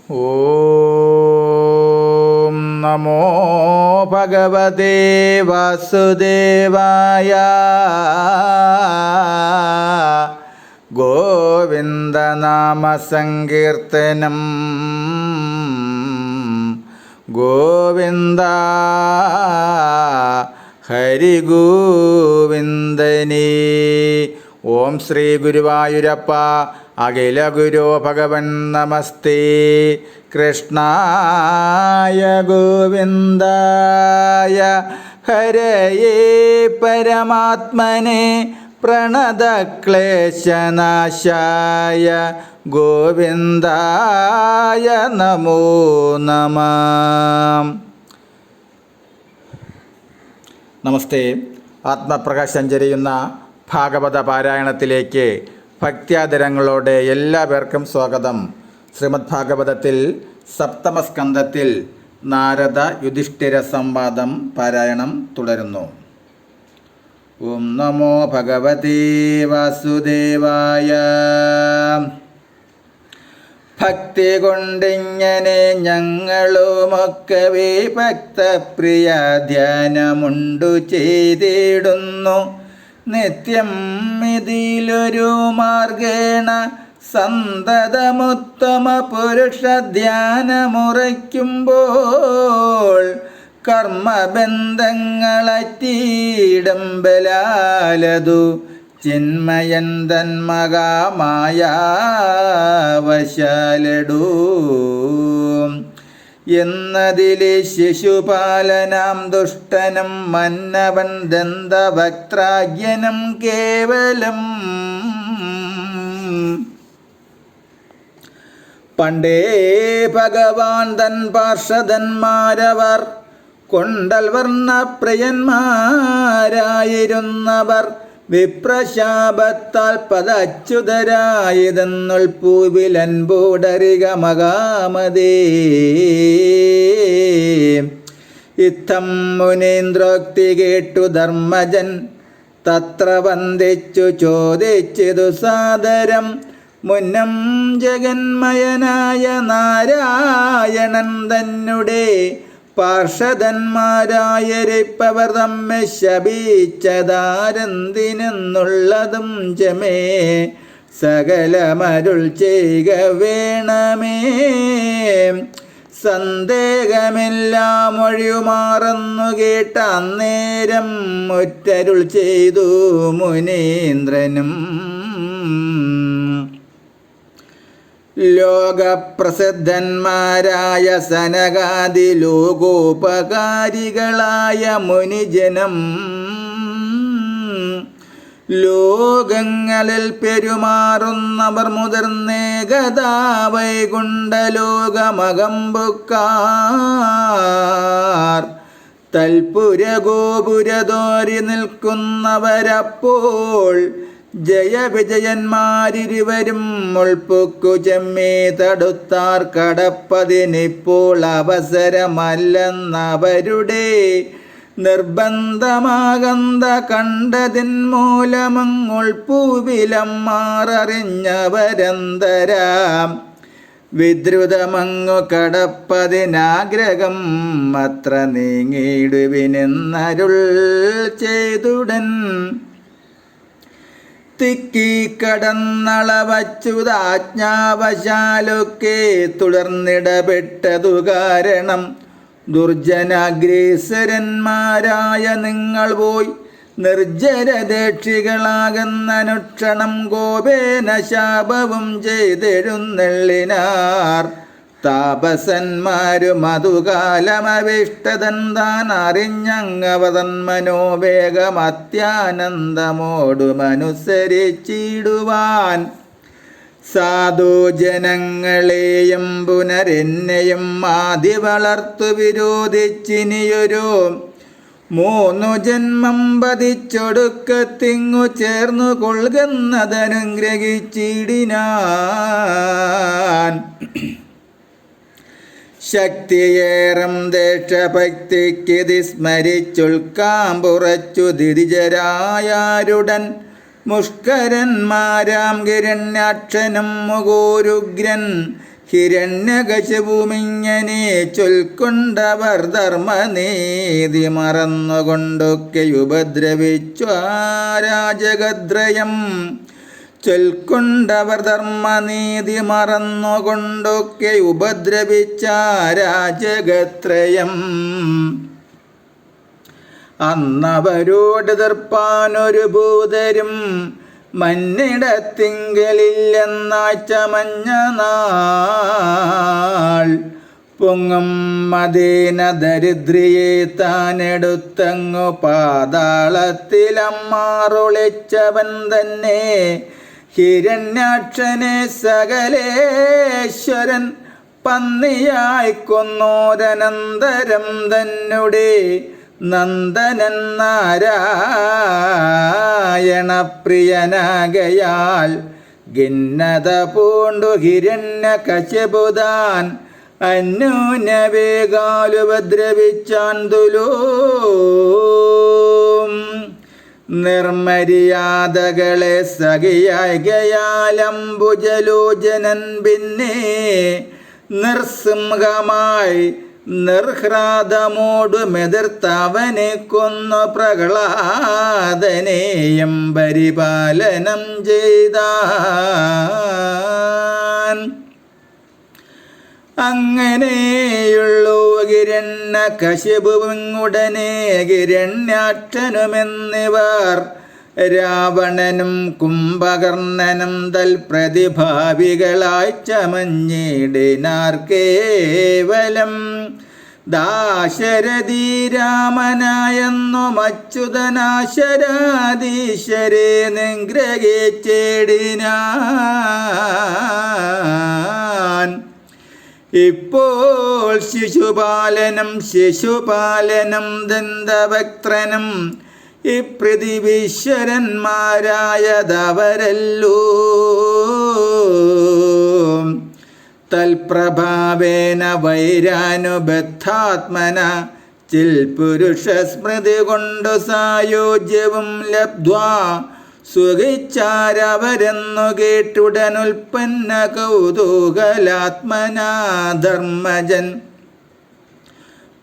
ഓം നമോ ഭഗവതേ വാസുദേവായ. ഗോവിന്ദനാമസങ്കീർത്തനം ഗോവിന്ദ ഹരി ഗോവിന്ദനേ. ഓം ശ്രീ ഗുരുവായൂരപ്പ അഖില ഗുരോ ഭഗവൻ നമസ്തേ. കൃഷ്ണായ ഗോവിന്ദായ ഹരയേ പരമാത്മനെ പ്രണതക്ലേശനാശായ ഗോവിന്ദായ നമോ നമഃ. നമസ്തേ. ആത്മപ്രകാശം ചൊരിയുന്ന ഭാഗവത പാരായണത്തിലേക്ക് ഭക്ത്യാദരങ്ങളോടെ എല്ലാവർക്കും സ്വാഗതം. ശ്രീമദ് ഭാഗവതത്തിൽ സപ്തമസ്കന്ധത്തിൽ നാരദ യുധിഷ്ഠിര സംവാദം പാരായണം തുടരുന്നു. ഓം നമോ ഭഗവതേ വാസുദേവായ. ഭക്തി കൊണ്ടിങ്ങനെ ഞങ്ങളുമൊക്കവേ ഭക്തപ്രിയ ധ്യാനമുണ്ടു ചെയ്തിടുന്നു. നിത്യം ഇതിലൊരു മാർഗേണ സന്തതമുത്തമ പുരുഷ ധ്യാനമുറയ്ക്കുമ്പോൾ കർമ്മബന്ധങ്ങളറ്റീടംബലാലതു ചിന്മയൻ തന്മകാമായാവശാലടൂ എന്നതിലെ ശിശുപാലനാം ദുഷ്ടനം മന്നവൻ ദന്തവക്ത്രാഗ്യനം കേവലം. പണ്ടേ ഭഗവാൻ തൻ പാർഷദന്മാരവർ കൊണ്ടൽ വർണ്ണപ്രിയന്മാരായിരുന്നവർ വിപ്രശാപത്താൽ പദച്യുതരായതെന്നുൾ പൂവിലൻപോടറിക മകാമതേ. ഇത്തം മുനീന്ദ്രോക്തി കേട്ടു ധർമ്മജൻ തത്ര വന്ദിച്ചു ചോദിച്ചിതു സാദരം. മുന്നം ജഗന്മയനായ നാരായണൻ തന്നെ പാർഷദന്മാരായരിപ്പവർ തമ്മെ ശപിച്ചതാരെന്തിനെന്നുള്ളതും ജമേ സകലമരുൾ ചെയ്യുക വേണമേ. സന്ദേഹമെല്ലാം ഒഴിയുമാറന്നു കേട്ട അന്നേരം മുറ്റരുൾ ചെയ്തു മുനീന്ദ്രനും. ലോകപ്രസിദ്ധന്മാരായ സനകാദി ലോകോപകാരികളായ മുനിജനം ലോകങ്ങളിൽ പെരുമാറുന്നവർ മുതിർന്നേകഥാ വൈകുണ്ഠലോകമകമ്പുക്കാർ തൽപുരഗോപുരതോരി നിൽക്കുന്നവരപ്പോൾ ജയവിജയന്മാരിരുവരും മുൾപ്പുക്കു ചെമ്മേ തടുത്താർ. കടപ്പതിനിപ്പോൾ അവസരമല്ലെന്നവരുടെ നിർബന്ധമാകന്ത കണ്ടതിൻ മൂലമങ്ങുൾപ്പൂവിലമ്മാററിഞ്ഞവരന്തരാം വിദ്രുതമങ്ങു കടപ്പതിനാഗ്രഹം അത്ര നീങ്ങിടുവിനെന്നരുൾ ചെയ്തുടൻ. തിക്കി കടന്നളവച്ചുതാജ്ഞാവശാലൊക്കെ തുടർന്നിടപെട്ടതു കാരണം ദുർജനാഗ്രേസരന്മാരായ നിങ്ങൾ പോയി നിർജ്ജരദക്ഷികളാകുന്നനുക്ഷണം കോപേന ശാപവും ചെയ്തെഴുന്നള്ളിനാർ. താപസന്മാരും അതുകാലമവിഷ്ടതൻ താൻ അറിഞ്ഞങ്ങവതൻ മനോവേഗമത്യാനന്ദമോടുമനുസരിച്ചിടുവാൻ സാധുജനങ്ങളെയും പുനരെന്നെയും ആദി വളർത്തു വിരോധിച്ചിനിയൊരു 3 ജന്മം പതിച്ചൊടുക്കത്തിങ്ങു ചേർന്നു കൊള്ളുന്നതനുഗ്രഹിച്ചിടിനാൻ. ശക്തിയേറും ദേശഭക്തിക്കിതി സ്മരിച്ചുൽക്കാമ്പുറച്ചു ദിരിജരായാരുടൻ മുഷ്കരന്മാരാം ഹിരണ്യാക്ഷനും മുകൂരുഗ്രൻ ഹിരണ്യകശിപുമിങ്ങനെ ചൊൽക്കൊണ്ടവർ ധർമ്മനീതി മറന്നുകൊണ്ടൊക്കെ ഉപദ്രവിച്ചു ആ രാജകദ്രയം. ചൊൽക്കൊണ്ടവർ ധർമ്മനീതി മറന്നുകൊണ്ടൊക്കെ ഉപദ്രവിച്ച രാജകത്രയം. അന്നവരോട് എതിർപ്പാനൊരു ഭൂതരും മന്നിടത്തിങ്കലില്ലെന്നായി ചമഞ്ഞ നാൾ. പൊങ്ങും മദീന ദരിദ്രിയെ താനെടുത്തങ്ങു പാതാളത്തിലമ്മാറൊളിച്ചവൻ തന്നെ. ഹിരണ്യാക്ഷനെ സകലേശ്വരൻ പന്നിയായി കൊന്നോരനന്തരം തന്നെ നന്ദനൻ നാരായണപ്രിയനാകയാൽ ഖിന്നത പൂണ്ടു ഹിരണ്യകശിപുതാൻ അന്യോന്യവേഗാലുപദ്രവിച്ചാൻ തുലോം. നിർമര്യാദകളെ സഖിയായകയാലംബുജലോചനൻ പിന്നെ നിർസിംഹമായി നിർഹ്രാദമോടുമെതിർത്തവനെ കൊന്നു പ്രഹ്ലാദനെയും പരിപാലനം ചെയ്താൻ. അങ്ങനെയുള്ളൂ ഹിരണ്യകശിപുവുടനെ ഹിരണ്യാക്ഷനുമെന്നിവർ രാവണനും കുംഭകർണനും തൽപ്രതിഭാവികളായി ചമഞ്ഞിടിനാർ കേവലം. ദാശരഥി രാമനായെന്നും അച്യുതനാശരാധീശ്വരെ നിഗ്രഹിച്ചിടിനാൻ. ഇപ്പോൾ ശിശുപാലനം ദന്തവക്ത്രനും ഇപ്പൃഥിവീശ്വരന്മാരായതവരല്ലോ. തൽപ്രഭാവേന വൈരാനുബദ്ധാത്മന ചിൽപുരുഷസ്മൃതി കൊണ്ടു സായോജ്യവും ലബ്ധ്വാ സുഖിച്ചാരവരെന്നു കേട്ടുടനുൽപ്പന്ന കൗതൂഹലാത്മനാ ധർമ്മജൻ.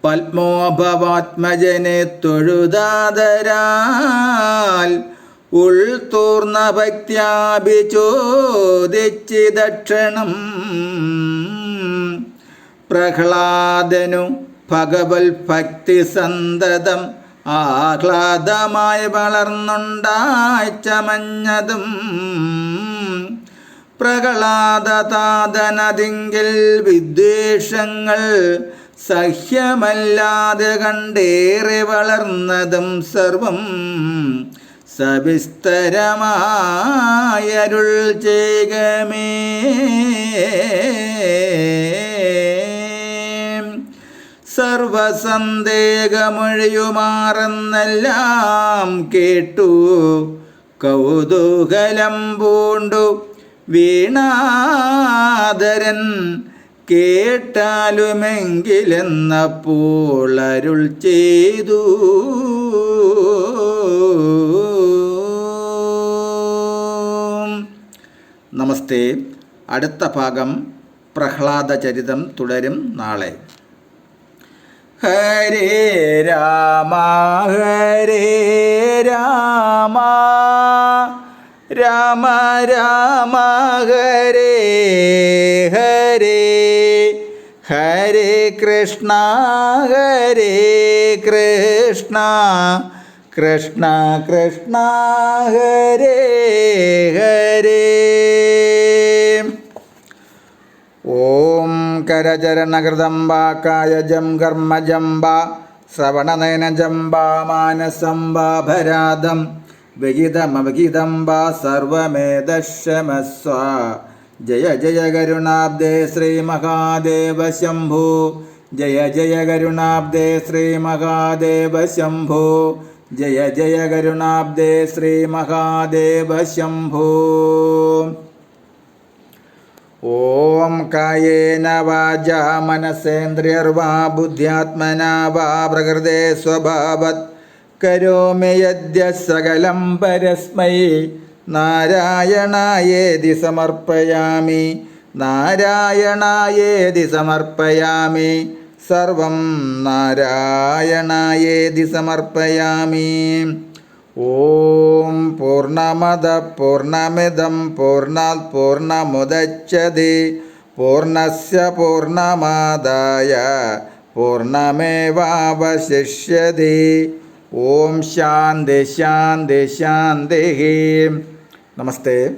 പത്മോഭവാത്മജനെ തൊഴുതാദരാൽ ഉൾത്തൂർന്ന ഭക്ത്യാഭിചോദിച്ചിദക്ഷണം. പ്രഹ്ലാദനു ഭഗവത് ഭക്തി സന്തതം ആഹ്ലാദമായി വളർന്നുണ്ടായി ചമഞ്ഞതും. പ്രഹ്ലാദതാതനതിങ്കിൽ വിദ്വേഷങ്ങൾ സഹ്യമല്ലാതെ കണ്ടേറെ വളർന്നതും സർവം സവിസ്തരമായരുൾ ചെയ്കമേ. സർവസന്ദേഹമൊഴിയുമാറെന്നെല്ലാം കേട്ടു കൗതൂഹലം പൂണ്ടു വീണാദരൻ. കേട്ടാലുമെങ്കിലെന്നപ്പോൾ അരുൾ ചെയ്തു. നമസ്തേ. അടുത്ത ഭാഗം പ്രഹ്ലാദചരിതം തുടരും നാളെ. ഹരേ രാമ ഹരേ രാമ രാമ രാമ ഹരേ ഹരേ ഹരേ കൃഷ്ണ ഹരേ കൃഷ്ണ കൃഷ്ണ കൃഷ്ണ ഹരേ ഹരേ. ഓം കരചരണകൃതംബ കായജം കർമ്മജംബ ശ്രവണനയനജംബ മാനസംബാഭരാധം വിഹിതമവിഹിതംബ സർവമേതക്ഷമസ്വ. ജയ ജയ കരുണാബ്ദേ ശ്രീ മഹാദേവ ശംഭോ. ജയ ജയ കരുണാബ്ദേ ശ്രീ മഹാദേവ ശംഭോ. ജയ ജയ കരുണാബ്ദേ ശ്രീ മഹാദേവ ശംഭോ. ഓം കായേന വാചാ മനസേന്ദ്രിയർവാ ബുദ്ധ്യാത്മനാ വാ പ്രകൃതേ സ്വഭാവത് കരോമി യദ്യ സകലം പരസ്മൈ നാരായണായേതി സമർപ്പയാമി. നാരായണായേതി സമർപ്പയാമി സർവം നാരായണായേതി സമർപ്പയാമി. ഓം പൂർണ്ണമദ പൂർണ്ണമിദം പൂർണ്ണാത് പൂർണ്ണമുദച്യത്തെ പൂർണ്ണസ്യ പൂർണ്ണമാദായ പൂർണ്ണമേവാവശിഷ്യത്തെ. ഓം ശാന്തി ശാന്തി ശാന്തി. നമസ്തേ.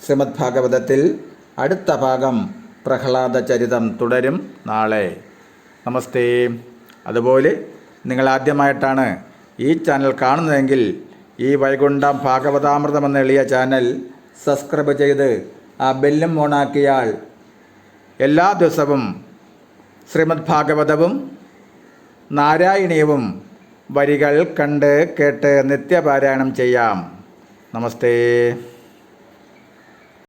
ശ്രീമദ് ഭാഗവതത്തിൽ അടുത്ത ഭാഗം പ്രഹ്ലാദ ചരിതം തുടരും നാളെ. നമസ്തേ. അതുപോലെ നിങ്ങൾ ആദ്യമായിട്ടാണ് ഈ ചാനൽ കാണുന്നതെങ്കിൽ ഈ വൈകുണ്ഠം ഭാഗവതാമൃതം എന്ന എളിയ ചാനൽ സബ്സ്ക്രൈബ് ചെയ്ത് ആ ബെല്ലും ഓണാക്കിയാൽ എല്ലാ ദിവസവും ശ്രീമദ് ഭാഗവതവും നാരായണീയവും വരികൾ കണ്ട് കേട്ട് നിത്യപാരായണം ചെയ്യാം. നമസ്തേ.